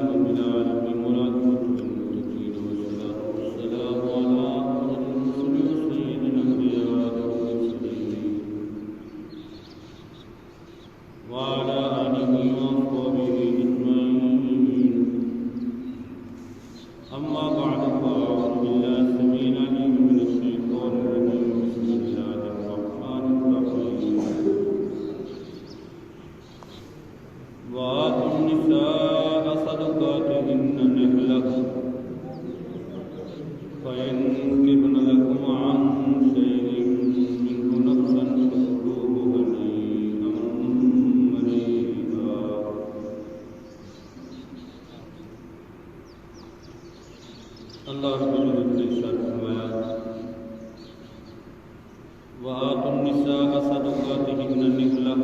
رب العالمين والعاقبة للمتقين والصلاة والسلام على أفضل الرسل وسيد الأنبياء والمرسلين وعلى آله وصحبه أجمعين. أما بعد فأعوذ بالله السميع العليم من الشيطان الرجيم. بسم الله الرحمن الرحيم. وآتوا النساء صدقاتهن نحلة فإن تبن لكم عن شيء منه نفسا فكلوه هنيئا مريئا. اللہ رب العزت نے ارشاد فرمایا وآتوا النساء صدقاتهن نحلة،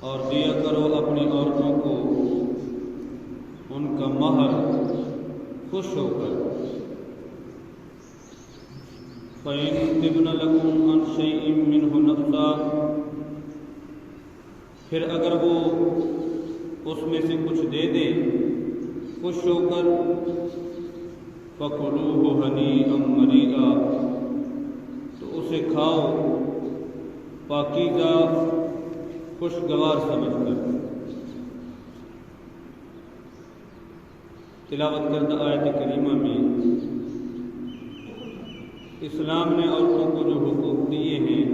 اور دیا کرو اپنی عورتوں کو ان کا مہر خوش ہو کر. فَإِن تِبْنَ لَكُمْ عَنْ شَيْءٍ مِّنْهُ نَفْسًا، پھر اگر وہ اس میں سے کچھ دے دے خوش ہو کر، فَكُلُوهُ هَنِيئًا مَرِيئًا، تو اسے کھاؤ پاکیزہ خوشگوار سمجھ کر. تلاوت کردہ آیت کریمہ میں اسلام نے عورتوں کو جو حقوق دیے ہیں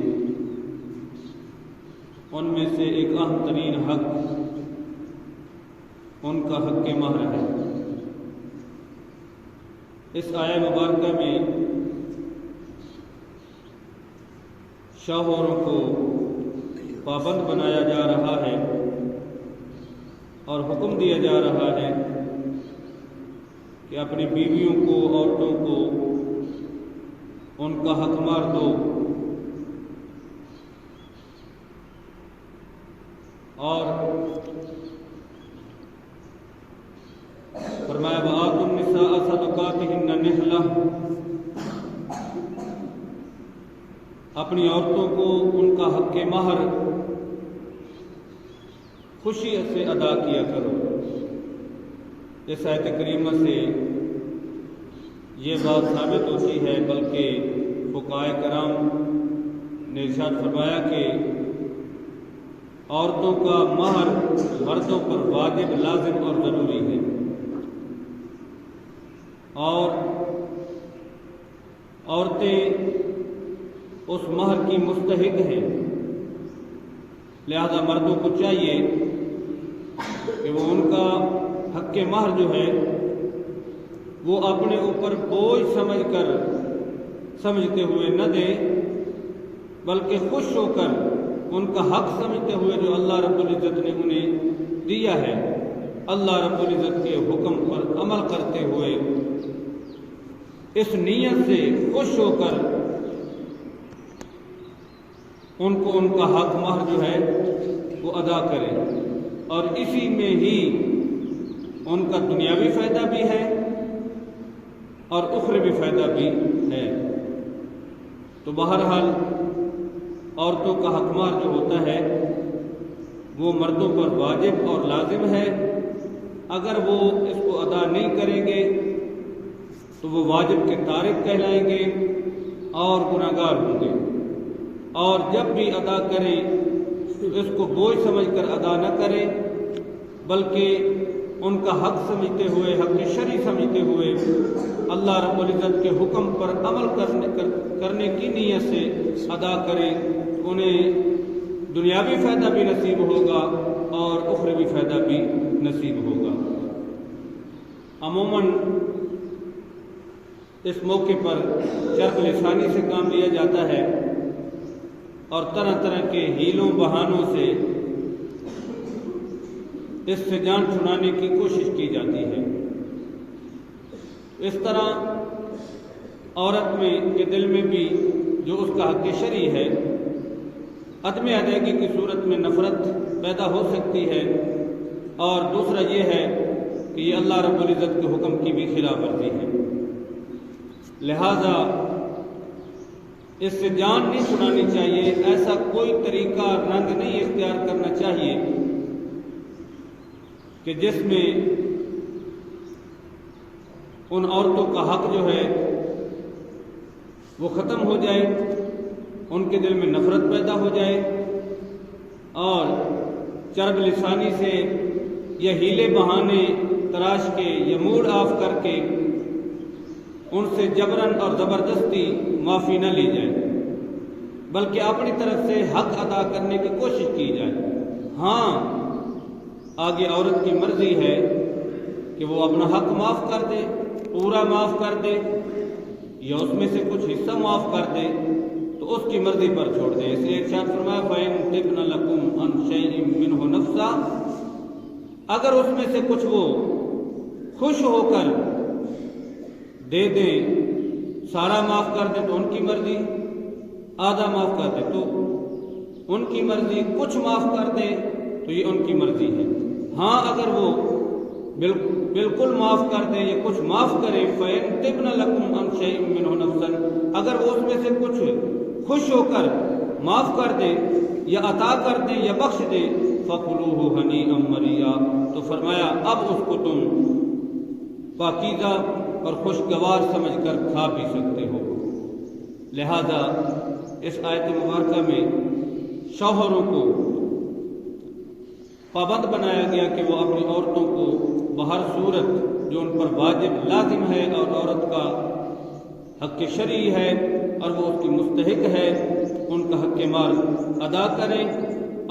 ان میں سے ایک اہم ترین حق ان کا حق مہر ہے. اس آیت مبارکہ میں شوہروں کو پابند بنایا جا رہا ہے اور حکم دیا جا رہا ہے کہ اپنی بیویوں کو، عورتوں کو ان کا حق مہر دو. اور فرمایا وآتوا النساء صدقاتهن نحلة، اپنی عورتوں کو ان کا حق مہر خوشی سے ادا کیا کرو. اس آیت کریمہ سے یہ بات ثابت ہوتی ہے، بلکہ فقہاء کرام نے ارشاد فرمایا کہ عورتوں کا مہر مردوں پر واجب، لازم اور ضروری ہے، اور عورتیں اس مہر کی مستحق ہیں. لہذا مردوں کو چاہیے کہ وہ ان کا حق مہر جو ہے وہ اپنے اوپر بوجھ سمجھتے ہوئے نہ دے، بلکہ خوش ہو کر ان کا حق سمجھتے ہوئے جو اللہ رب العزت نے انہیں دیا ہے، اللہ رب العزت کے حکم پر عمل کرتے ہوئے اس نیت سے خوش ہو کر ان کو ان کا حق مہر جو ہے وہ ادا کرے. اور اسی میں ہی ان کا دنیاوی فائدہ بھی ہے اور اخروی فائدہ بھی ہے. تو بہرحال عورتوں کا حق مہر جو ہوتا ہے وہ مردوں پر واجب اور لازم ہے. اگر وہ اس کو ادا نہیں کریں گے تو وہ واجب کے تارک کہلائیں گے اور گناہگار ہوں گے. اور جب بھی ادا کریں تو اس کو بوجھ سمجھ کر ادا نہ کریں، بلکہ ان کا حق سمجھتے ہوئے، حق شرعی سمجھتے ہوئے اللہ رب العزت کے حکم پر عمل کرنے کی نیت سے ادا کریں. انہیں دنیاوی فائدہ بھی نصیب ہوگا اور اخروی فائدہ بھی نصیب ہوگا. عموماً اس موقع پر چرب لسانی سے کام لیا جاتا ہے اور طرح طرح کے ہیلوں بہانوں سے اس سے جان چھڑانے کی کوشش کی جاتی ہے. اس طرح عورت کے دل میں بھی جو اس کا حق شرعی ہے، عدم ادائیگی کی صورت میں نفرت پیدا ہو سکتی ہے. اور دوسرا یہ ہے کہ یہ اللہ رب العزت کے حکم کی بھی خلاف ورزی ہے. لہذا اس سے جان نہیں چھڑانی چاہیے، ایسا کوئی طریقہ رنگ نہیں اختیار کرنا چاہیے کہ جس میں ان عورتوں کا حق جو ہے وہ ختم ہو جائے، ان کے دل میں نفرت پیدا ہو جائے، اور چرب لسانی سے یا ہیلے بہانے تراش کے یا موڈ آف کر کے ان سے جبراً اور زبردستی معافی نہ لی جائے، بلکہ اپنی طرف سے حق ادا کرنے کی کوشش کی جائے۔ ہاں، آگے عورت کی مرضی ہے کہ وہ اپنا حق معاف کر دے، پورا معاف کر دے، یا اس میں سے کچھ حصہ معاف کر دے، تو اس کی مرضی پر چھوڑ دے۔ اس لیے ارشاد فرمایا فَإِن طِبْنَ لَكُمْ عَنْ شَيْءٍ مِّنْهُ نَفْسًا، اگر اس میں سے کچھ وہ خوش ہو کر دے دیں، سارا معاف کر دیں تو ان کی مرضی، آدھا معاف کر دیں تو ان کی مرضی، کچھ معاف کر دیں تو یہ ان کی مرضی ہے۔ ہاں، اگر وہ بالکل معاف کر دیں یا کچھ معاف کریں، فَإِن طِبْنَ لَكُمْ عَنْ شَيْءٍ مِّنْهُ نَفْسًا، اگر وہ اس میں سے کچھ خوش ہو کر معاف کر دیں یا عطا کر دیں یا بخش دیں، فَكُلُوهُ هَنِيئًا مَرِيئًا، تو فرمایا اب اس کو تم پاکیزہ اور خوشگوار سمجھ کر کھا بھی سکتے ہو۔ لہذا اس آیت مبارکہ میں شوہروں کو پابند بنایا گیا کہ وہ اپنی عورتوں کو بہر صورت جو ان پر واجب لازم ہے اور عورت کا حق شرعی ہے اور وہ اس کی مستحق ہے، ان کا حق مال ادا کریں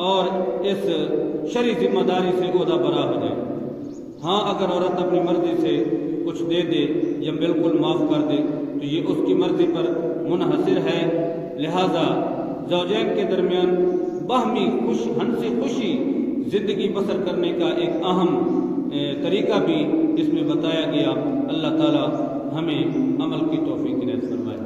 اور اس شرعی ذمہ داری سے عہدہ برا ہو جائے۔ ہاں، اگر عورت اپنی مرضی سے کچھ دے دے یا بالکل معاف کر دے تو یہ اس کی مرضی پر منحصر ہے۔ لہذا زوجین کے درمیان باہمی ہنسی خوشی زندگی بسر کرنے کا ایک اہم طریقہ بھی اس میں بتایا گیا۔ اللہ تعالی ہمیں عمل کی توفیق عنایت فرمائے۔